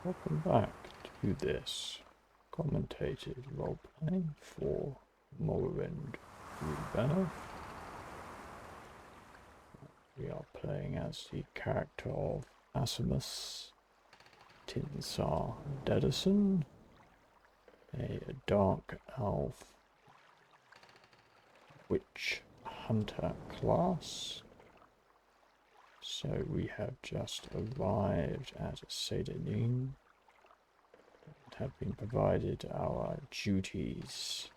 Welcome back to this commentated roleplay for Morrowind Rebirth. We are playing as the character of Assemmus, Timsar-Dadisun, a dark elf witch hunter class. So we have just arrived at Sadanin and have been provided our duties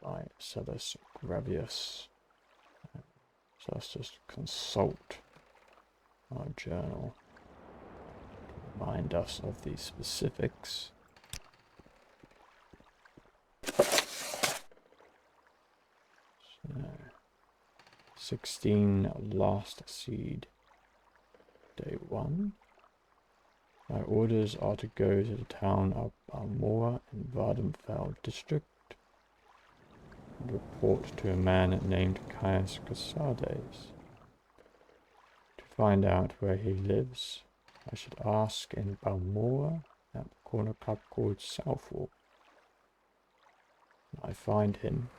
by Celis Gravius. So let's just consult our journal to remind us of the specifics. So, 16 last seed, day 1. My orders are to go to the town of Balmora in Vardenfell district and report to a man named Caius Casades. To find out where he lives, I should ask in Balmora at the corner club called Southwark. When I find him,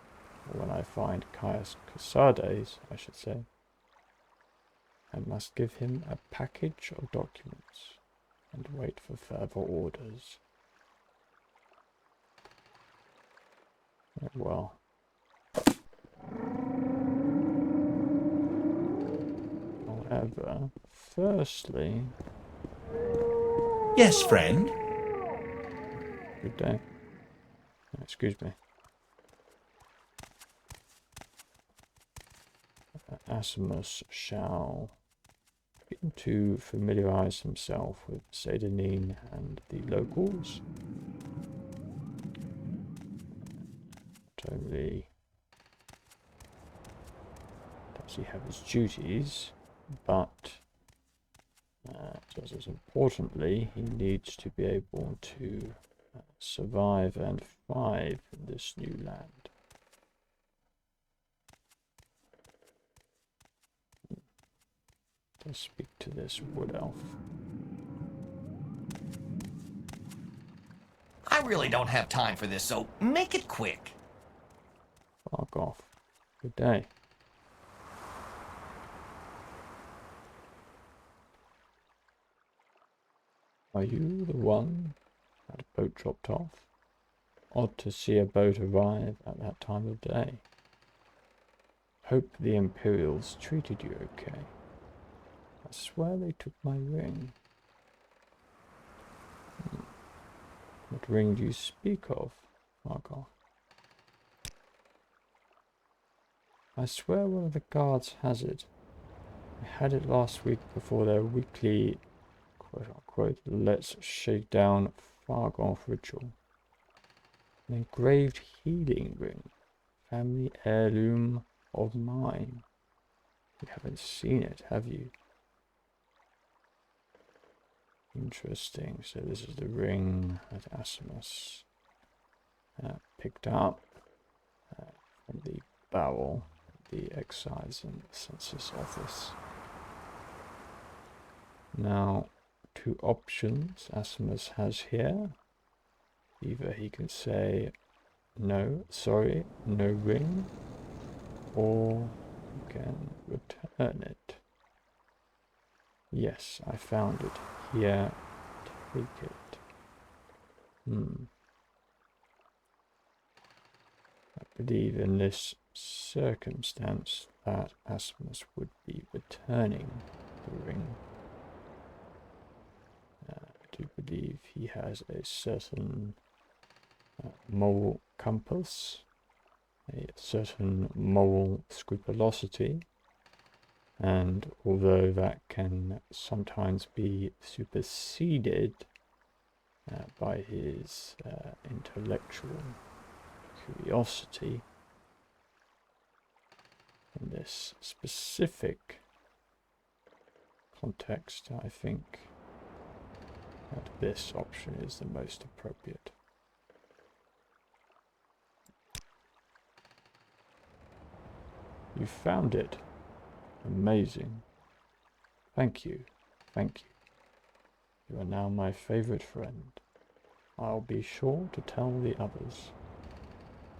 or when I find Caius Casades, I should say, I must give him a package of documents and wait for further orders. Well. However, firstly... Yes, friend? Good day. Excuse me. Assemmus shall begin to familiarize himself with Sadanin and the locals. Not only does he have his duties, but just as importantly, he needs to be able to survive and thrive in this new land. Let's speak to this wood elf. I really don't have time for this, so make it quick. Fuck off. Good day. Are you the one that a boat dropped off? Odd to see a boat arrive at that time of day. Hope the Imperials treated you okay. I swear they took my ring. What ring do you speak of, Margot? I swear one of the guards has it. I had it last week before their weekly, quote-unquote, let's shake down Fargoth ritual. An engraved healing ring. Family heirloom of mine. You haven't seen it, have you? Interesting. So this is the ring that Assemmus picked up from the barrel of the excise and census office. Now, two options Assemmus has here. Either he can say, no, sorry, no ring, or he can return it. Yes, I found it. Here, take it. I believe in this circumstance that Assemmus would be returning the ring. I do believe he has a certain moral compass, a certain moral scrupulosity, and although that can sometimes be superseded by his intellectual curiosity, in this specific context, I think that this option is the most appropriate. You found it. Amazing. Thank you. Thank you. You are now my favorite friend. I'll be sure to tell the others,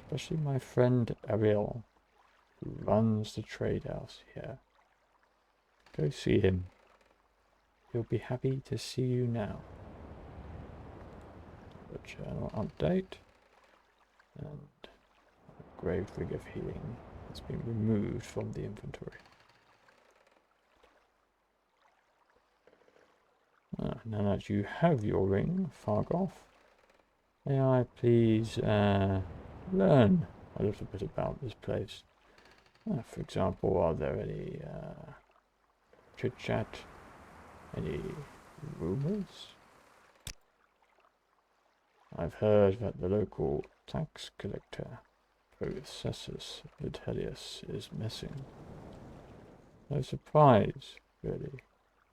especially my friend Ariel, who runs the trade house here. Go see him. He'll be happy to see you now. The journal update. And Grave Rig of Healing has been removed from the inventory. Now that you have your ring, Fargoth, may I please learn a little bit about this place? For example, are there any chit-chat, any rumors? I've heard that the local tax collector, Processus Vitellius, is missing. No surprise, really.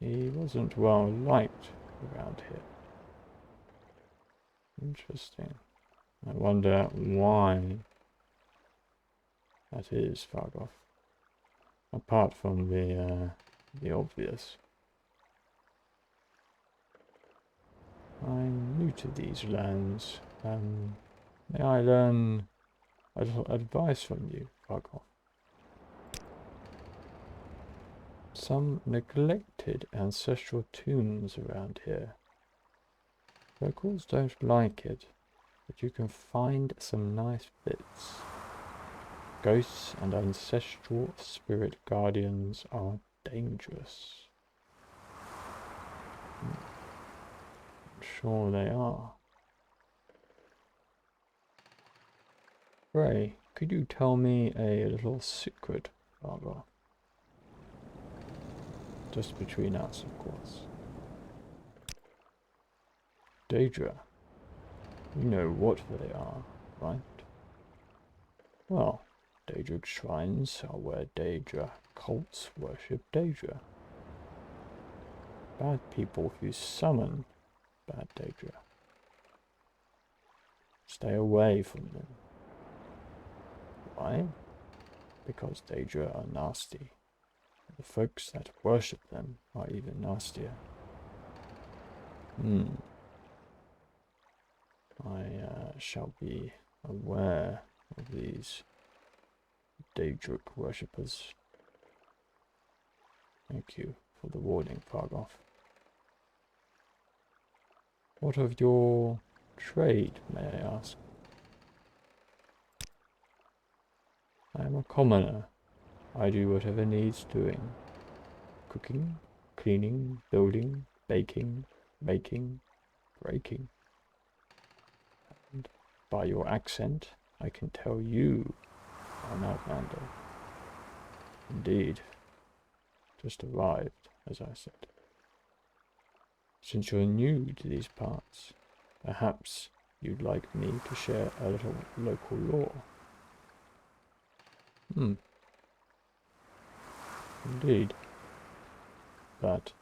He wasn't well liked around here. Interesting. I wonder why that is, Fargoth. Apart from the obvious. I'm new to these lands. May I learn a little advice from you, Fargoth? Some neglected ancestral tombs around here. Locals don't like it, but you can find some nice bits. Ghosts and ancestral spirit guardians are dangerous. I'm sure they are. Ray, could you tell me a little secret, Barbara? Just between us, of course. Daedra. You know what they are, right? Well, Daedric shrines are where Daedra cults worship Daedra. Bad people who summon bad Daedra. Stay away from them. Why? Because Daedra are nasty. The folks that worship them are even nastier. I shall be aware of these Daedric worshippers. Thank you for the warning, Fargoth. What of your trade, may I ask? I am a commoner. I do whatever needs doing. Cooking, cleaning, building, baking, making, breaking. And by your accent, I can tell you are an outlander. Indeed. Just arrived, as I said. Since you're new to these parts, perhaps you'd like me to share a little local lore. Indeed. But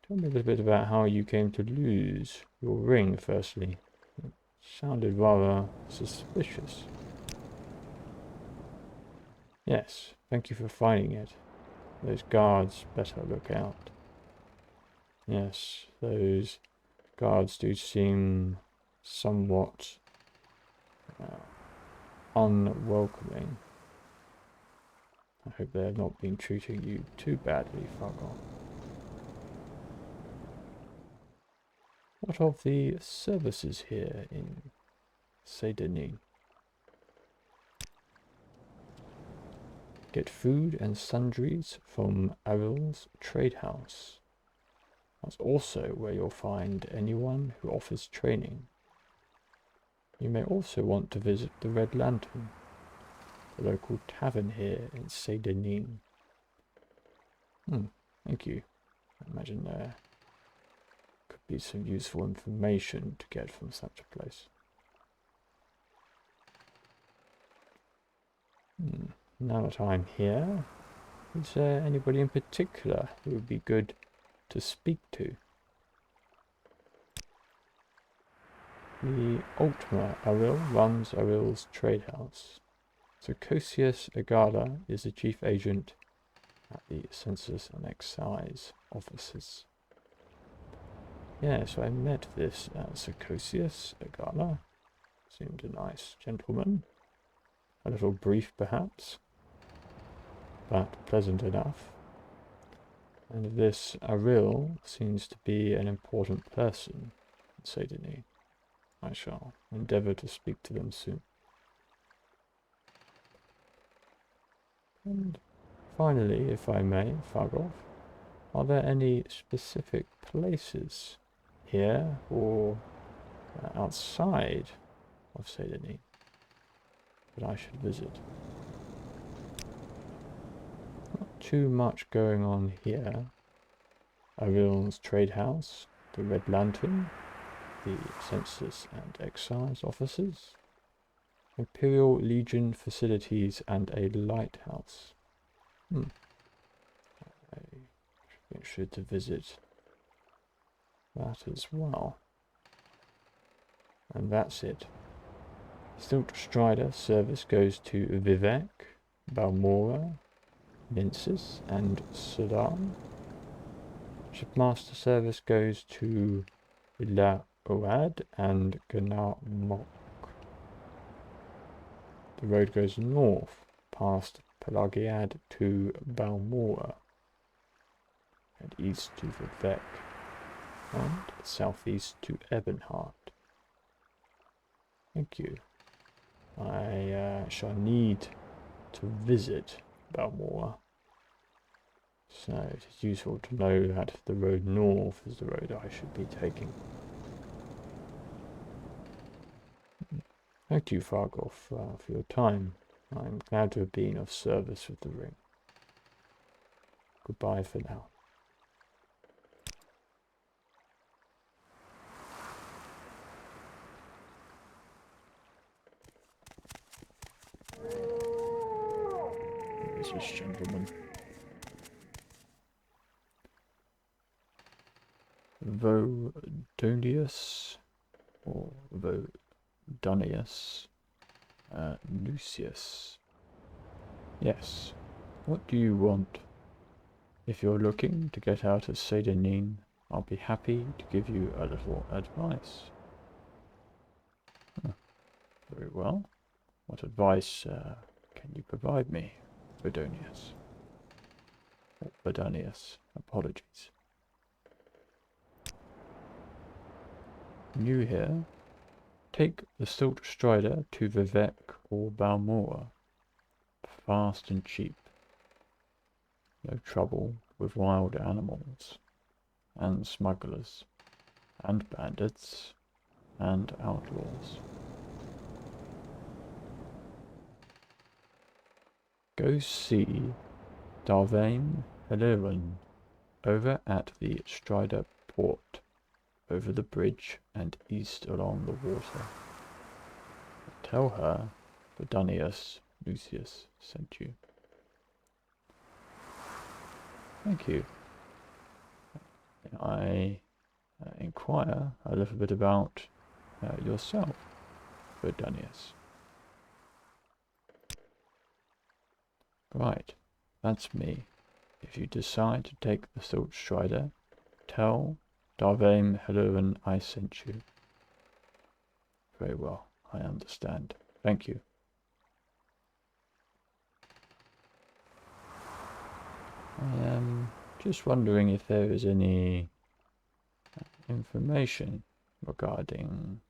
tell me a little bit about how you came to lose your ring, firstly. It sounded rather suspicious. Yes, thank you for finding it. Those guards better look out. Yes, those guards do seem somewhat unwelcoming. I hope they have not been treating you too badly, Fargoth. What of the services here in Saint-Denis? Get food and sundries from Ariel's trade house. That's also where you'll find anyone who offers training. You may also want to visit the Red Lantern, the local tavern here in Saint-Denis. Thank you. I imagine there could be some useful information to get from such a place. Now that I'm here, is there anybody in particular who would be good to speak to? The Ultima Ariel runs Ariel's trade house. Socosius Agada is the chief agent at the Census and Excise offices. Yeah, so I met this Sarcosius Agala. Seemed a nice gentleman. A little brief, perhaps, but pleasant enough. And this Aril seems to be an important person in Saint-Denis. I shall endeavour to speak to them soon. And finally, if I may, Fargolf, are there any specific places here or outside of Saint-Denis that I should visit? Not too much going on here. Aril's Trade House, the Red Lantern, the Census and Excise offices, Imperial Legion facilities, and a lighthouse. I should be interested to visit that as well. And that's it. Stilt Strider service goes to Vivek, Balmora, Mensis, and Sudan. Shipmaster service goes to La Oad and Ganar Mok. The road goes north past Pelagiad to Balmora and east to Vivek and southeast to Ebonheart. Thank you. I shall need to visit Balmora, so it is useful to know that the road north is the road I should be taking. Thank you, Fargolf, for your time. I'm glad to have been of service with the ring. Goodbye for now. There's this gentleman. Vodonius, or Vodonius, Lucius. Yes. What do you want? If you're looking to get out of Saint-Denis, I'll be happy to give you a little advice. Very well. What advice can you provide me, Vodonius? Or Vodonius, apologies. New here. Take the Stilt Strider to Vivek or Balmora. Fast and cheap. No trouble with wild animals, and smugglers, and bandits, and outlaws. Go see Darvain Heliran over at the Strider Port, over the bridge and east along the water. Tell her Vodonius Lucius sent you. Thank you. I inquire a little bit about yourself, Vodonius. Right, that's me. If you decide to take the Stilt Strider, tell Darvain Heliran I sent you. Very well, I understand. Thank you. I am just wondering if there is any information regarding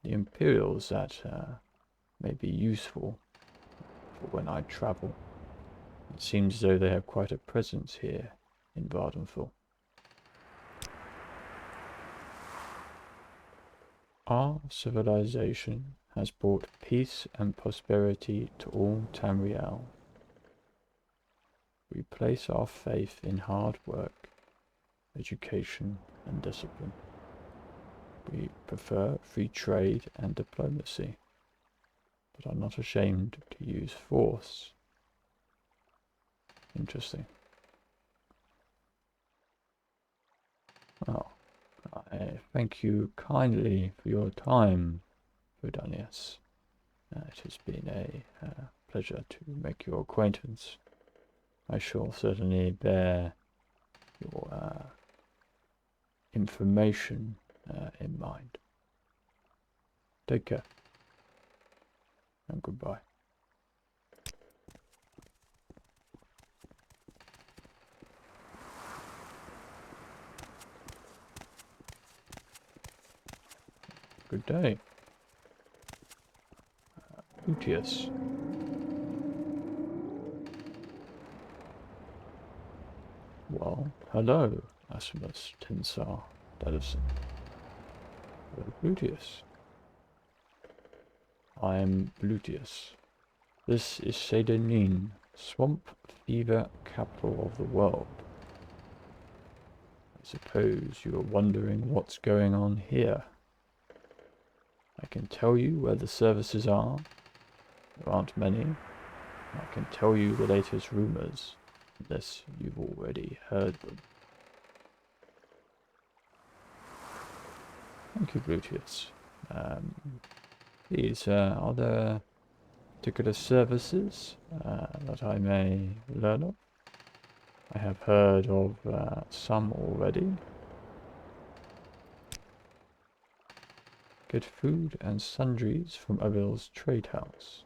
the Imperials that may be useful for when I travel. It seems as though they have quite a presence here in Vardenfell. Our civilization has brought peace and prosperity to all Tamriel. We place our faith in hard work, education, and discipline. We prefer free trade and diplomacy, but are not ashamed to use force. Interesting. Well, I thank you kindly for your time, Vodonius. It has been a pleasure to make your acquaintance. I shall certainly bear information in mind. Take care. And goodbye. Good day. Luteus. Well, hello, Assemmus, Timsar-Dadisun. Luteus. I am Luteus. This is Sedanin, swamp fever capital of the world. I suppose you are wondering what's going on here. I can tell you where the services are. There aren't many. I can tell you the latest rumors, unless you've already heard them. Thank you, Luteus. Please, are there particular services that I may learn of? I have heard of some already. Get food and sundries from Avil's trade house.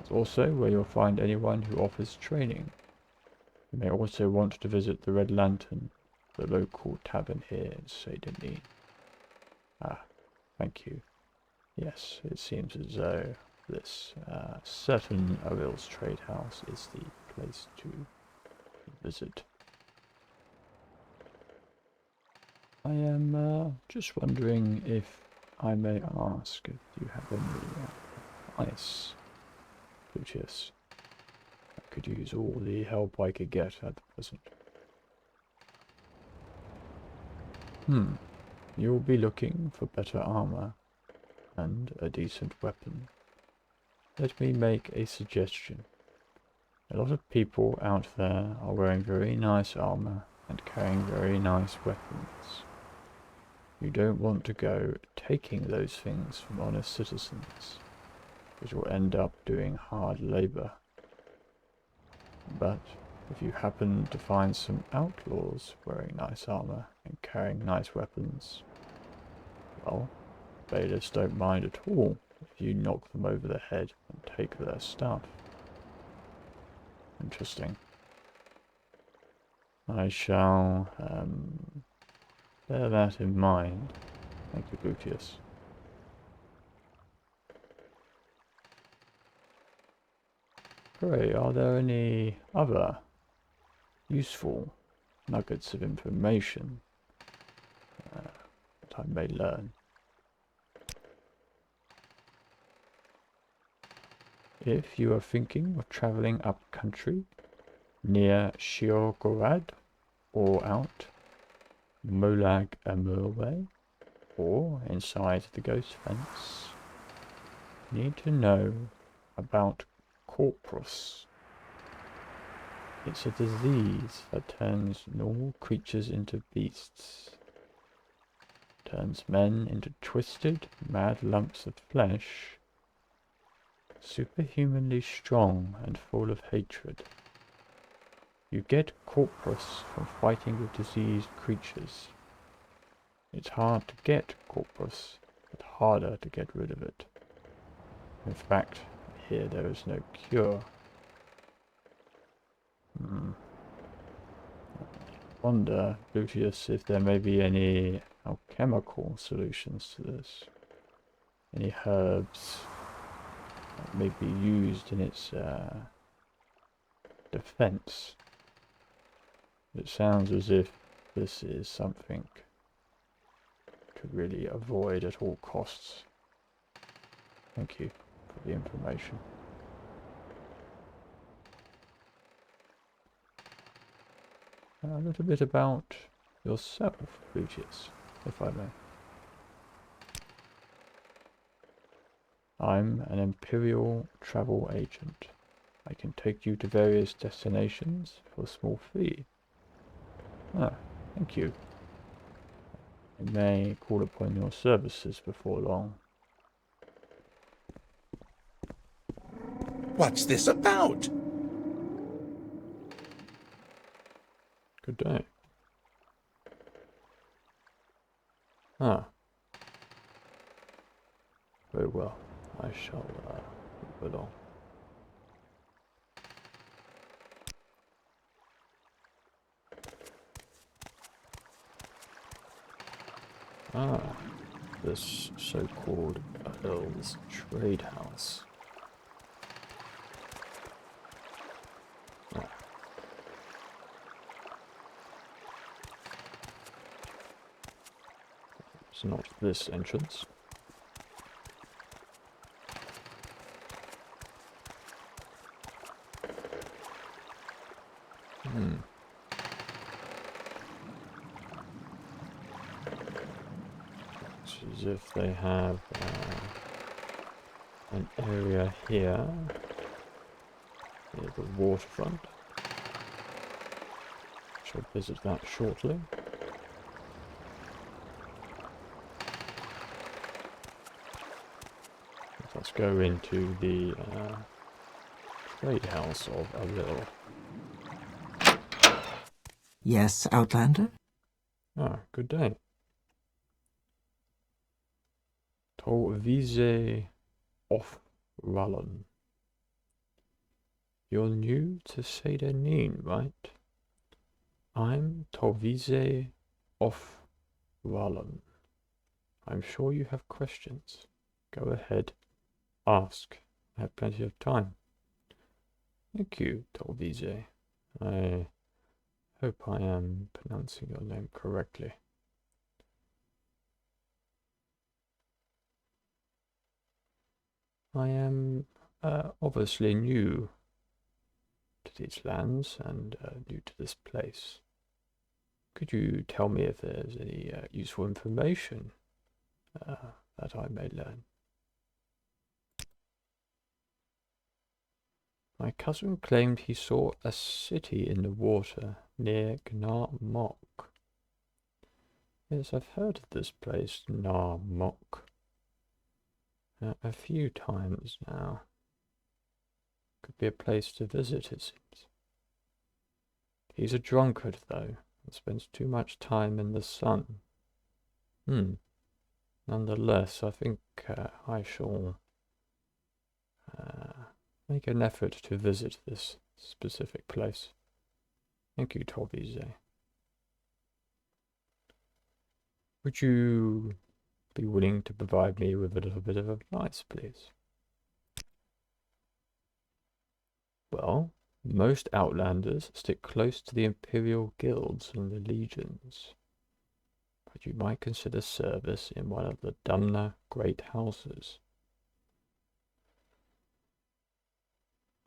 It's also where you'll find anyone who offers training. You may also want to visit the Red Lantern, the local tavern here in Sedanin. Ah, thank you. Yes, it seems as though this certain Avil's trade house is the place to visit. I am just wondering if I may ask if you have any ice, Luteus. I could use all the help I could get at the present. You'll be looking for better armor and a decent weapon. Let me make a suggestion. A lot of people out there are wearing very nice armor and carrying very nice weapons. You don't want to go taking those things from honest citizens, because you'll end up doing hard labor. But if you happen to find some outlaws wearing nice armor and carrying nice weapons, well, bailiffs don't mind at all if you knock them over the head and take their stuff. Interesting. I shall bear that in mind. Thank you, Luteus. Pray, are there any other useful nuggets of information that I may learn? If you are thinking of travelling up country near Shiogorad or out Molag Amurway or inside the ghost fence, you need to know about Corpus. It's a disease that turns normal creatures into beasts, turns men into twisted, mad lumps of flesh, superhumanly strong and full of hatred. You get corpus from fighting with diseased creatures. It's hard to get corpus, but harder to get rid of it. In fact, I hear there is no cure. I wonder, Luteus, if there may be any alchemical solutions to this. Any herbs that may be used in its defense. It sounds as if this is something to really avoid at all costs. Thank you for the information. A little bit about yourself, Luteus, if I may. I'm an Imperial travel agent. I can take you to various destinations for a small fee. Ah, thank you. I may call upon your services before long. What's this about? Good day. Ah. Very well. I shall move along. Ah, this so-called Earl's Trade House. Ah. It's not this entrance. It's as if they have an area here near the waterfront. Shall visit that shortly. Let's go into the trade house of Avil. Yes, Outlander? Ah, good day. Tolvise off Rallon. You're new to Sedanin, right? I'm Tolvise off Rallon. I'm sure you have questions. Go ahead. Ask. I have plenty of time. Thank you, Tolvise. I hope I am pronouncing your name correctly. I am obviously new to these lands and new to this place. Could you tell me if there's any useful information that I may learn? My cousin claimed he saw a city in the water near Gnar Mok. Yes, I've heard of this place, Gnar Mok, a few times now. Could be a place to visit, it seems. He's a drunkard, though, and spends too much time in the sun. Nonetheless, I think I shall make an effort to visit this specific place. Thank you, Tolvise. Would you be willing to provide me with a little bit of advice, please? Well, most Outlanders stick close to the Imperial Guilds and the Legions, but you might consider service in one of the Dunmer Great Houses.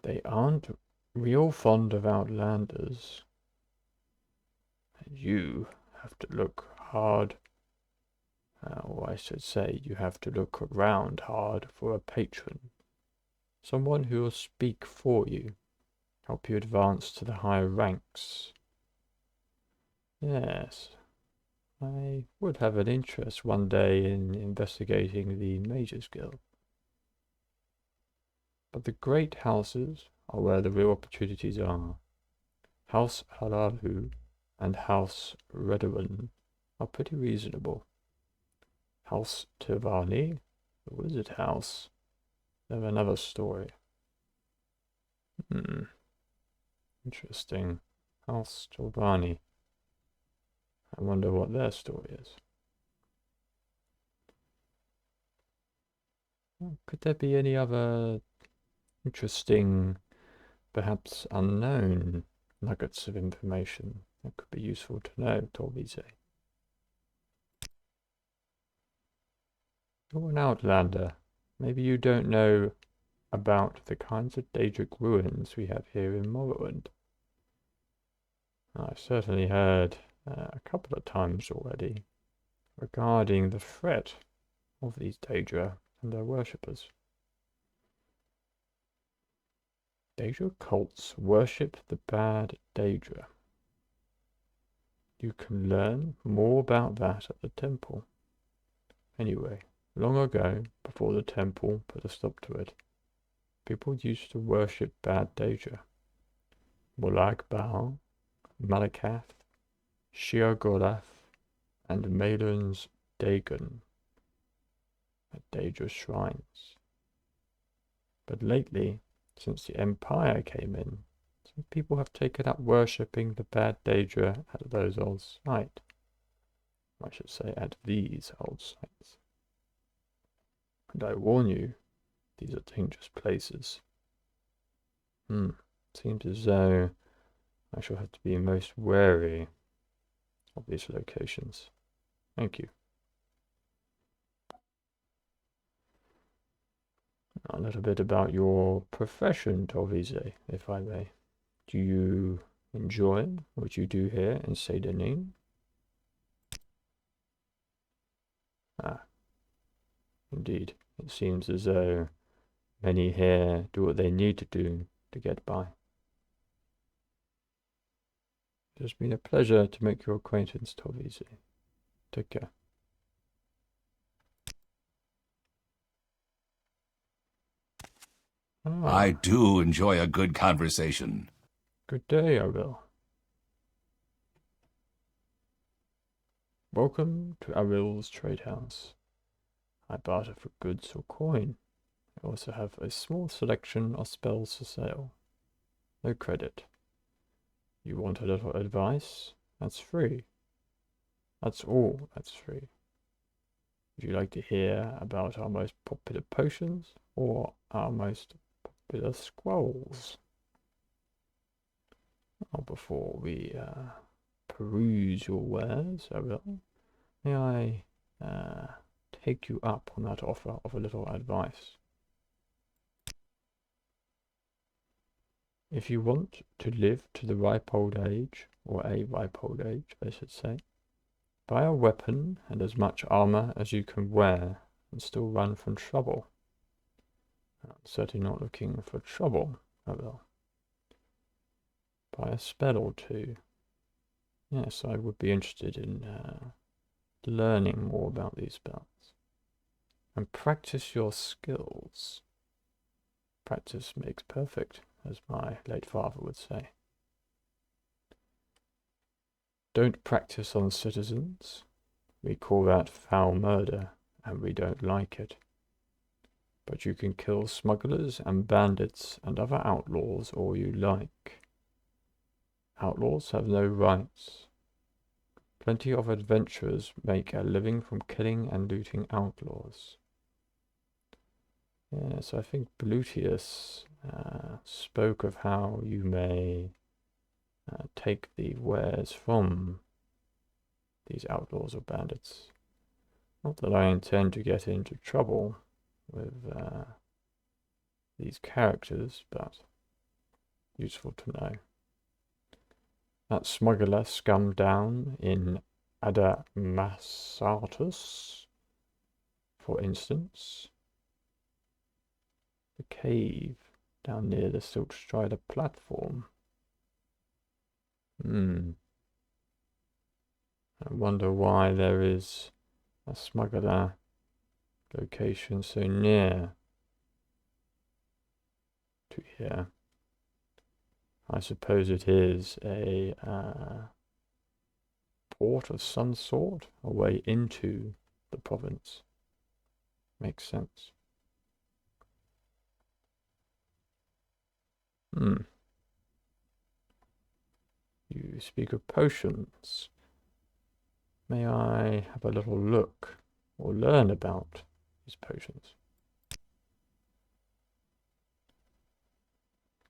They aren't real fond of Outlanders, and you have to look hard, or I should say, you have to look around hard for a patron. Someone who will speak for you, help you advance to the higher ranks. Yes, I would have an interest one day in investigating the Mages Guild. But the great houses are where the real opportunities are. House Halaru and House Redouan are pretty reasonable. House Tivani, the wizard house, they're another story. Interesting. House Tivani. I wonder what their story is. Could there be any other interesting, perhaps unknown nuggets of information that could be useful to know, Tolvise? You're an Outlander. Maybe you don't know about the kinds of Daedric ruins we have here in Morrowind. I've certainly heard a couple of times already regarding the threat of these Daedra and their worshippers. Daedra cults worship the bad Daedra. You can learn more about that at the temple. Anyway, long ago, before the temple put a stop to it, people used to worship bad Daedra. Molag Bal, Malakath, Sheogorath, and Maelon's Dagon at Daedra shrines. But lately, since the Empire came in, some people have taken up worshipping the bad Daedra at those old sites. I should say at these old sites. And I warn you, these are dangerous places. Seems as though I shall have to be most wary of these locations. Thank you. A little bit about your profession, Torvise, if I may. Do you enjoy what you do here in Seydanin? Ah, indeed. It seems as though many here do what they need to do to get by. It has been a pleasure to make your acquaintance, Torvise. Take care. I do enjoy a good conversation. Good day, I will. Welcome to Aril's trade house. I barter for goods or coin. I also have a small selection of spells for sale. No credit. You want a little advice? That's free. That's all that's free. Would you like to hear about our most popular potions or our most popular scrolls? Well, before we peruse your wares, Aril, may I take you up on that offer of a little advice? If you want to live to the ripe old age, or a ripe old age, I should say, buy a weapon and as much armor as you can wear and still run from trouble. I'm certainly not looking for trouble, Aril. Buy a spell or two. Yes, I would be interested in learning more about these spells. And practice your skills. Practice makes perfect, as my late father would say. Don't practice on citizens. We call that foul murder, and we don't like it. But you can kill smugglers and bandits and other outlaws all you like. Outlaws have no rights. Plenty of adventurers make a living from killing and looting outlaws. Yes, I think Blutius spoke of how you may take the wares from these outlaws or bandits. Not that I intend to get into trouble with these characters, but useful to know. That smuggler scum down in Adamassatus, for instance. The cave down near the Silt Strider platform. I wonder why there is a smuggler location so near to here. I suppose it is a port of some sort, a way into the province. Makes sense. You speak of potions. May I have a little look or learn about these potions?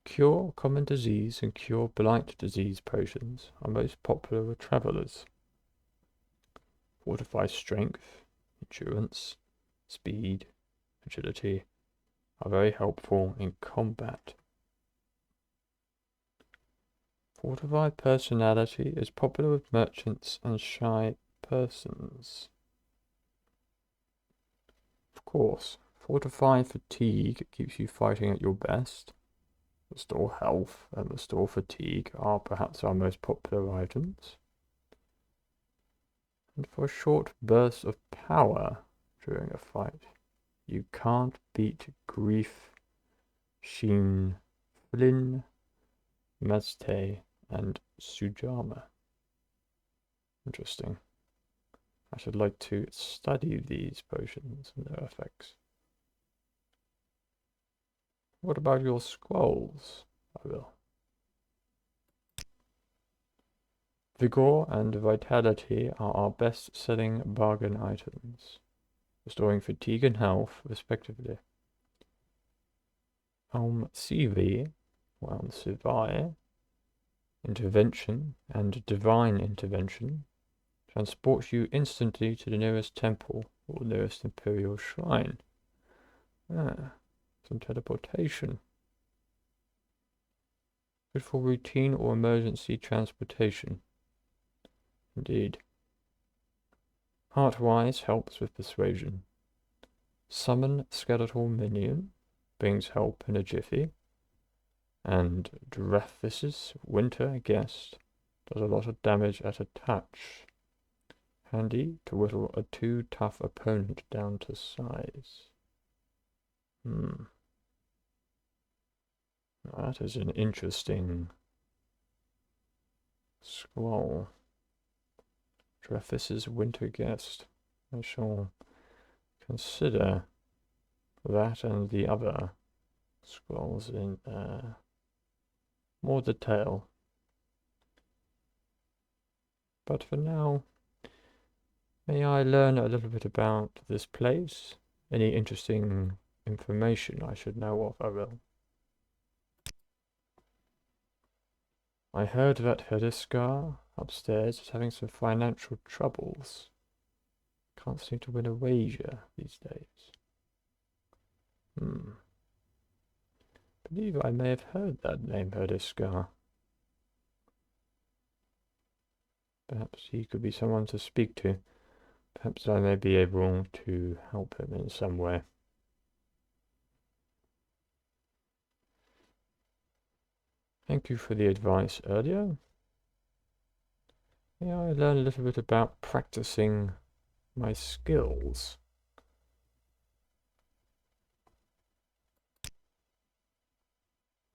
Cure common disease and cure blight disease potions are most popular with travelers. Fortify strength, endurance, speed, agility are very helpful in combat. Fortify personality is popular with merchants and shy persons. Of course, fortify fatigue keeps you fighting at your best. Restore health and restore fatigue are perhaps our most popular items. And for a short burst of power during a fight, you can't beat Grief, Sheen, Flynn, Mazte, and Sujama. Interesting. I should like to study these potions and their effects. What about your scrolls? I will. Vigor and vitality are our best-selling bargain items, restoring fatigue and health, respectively. Sivi, or Sivai, intervention, and divine intervention transports you instantly to the nearest temple or nearest imperial shrine. Some teleportation. Good for routine or emergency transportation. Indeed. Heartwise helps with persuasion. Summon skeletal minion brings help in a jiffy. And Drethis' winter guest does a lot of damage at a touch. Handy to whittle a too tough opponent down to size. That is an interesting scroll. Drethis' winter guest. I shall consider that and the other scrolls in more detail. But for now, may I learn a little bit about this place? Any interesting information I should know of, I will. I heard that Heriskar upstairs is having some financial troubles. Can't seem to win a wager these days. Believe I may have heard that name, Heriskar. Perhaps he could be someone to speak to. Perhaps I may be able to help him in some way. Thank you for the advice earlier. May I learn a little bit about practicing my skills?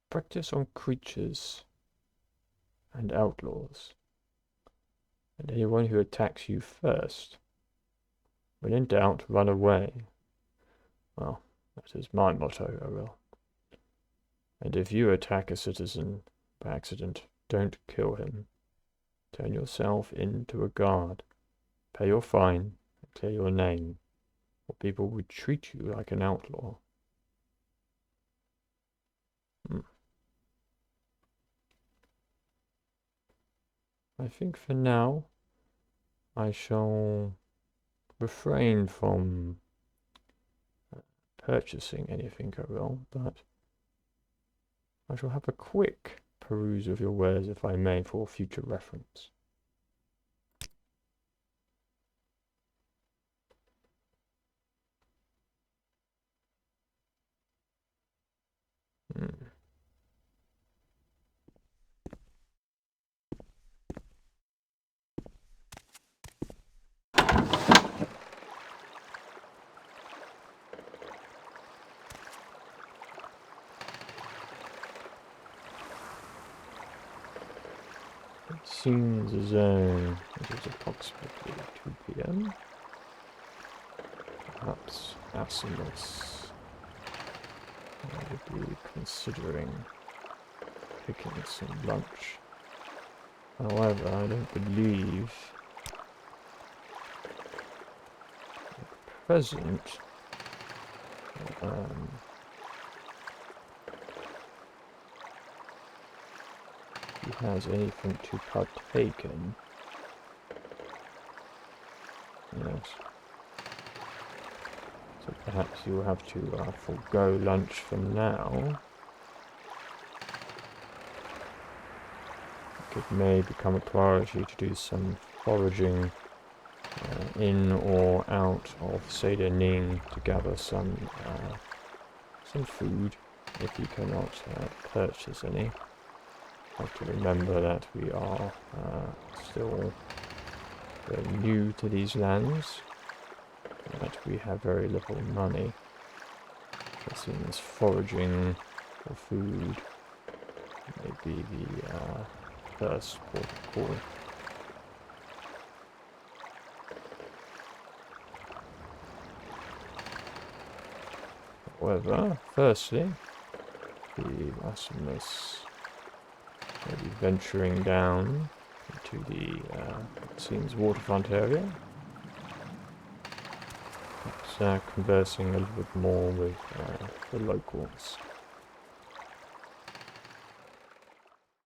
Practice on creatures and outlaws, and anyone who attacks you first. When in doubt, run away. Well, that is my motto, I will. And if you attack a citizen by accident, don't kill him. Turn yourself into a guard. Pay your fine and clear your name, or people would treat you like an outlaw. I think for now, I shall refrain from purchasing anything, I will, but I shall have a quick peruse of your wares, if I may, for future reference. It seems as though it is approximately 2 p.m. Perhaps Assemmus would be considering picking some lunch. However, I don't believe at present he has anything to partake in. Yes. So perhaps you will have to forego lunch for now. It may become a priority to do some foraging in or out of Seder Ning to gather some food if you cannot purchase any. Have to remember that we are still very new to these lands, and that we have very little money. It seems foraging for food may be the first port of call. However, firstly, the Assemmus will be venturing down into the, it seems, waterfront area. Conversing a little bit more with the locals.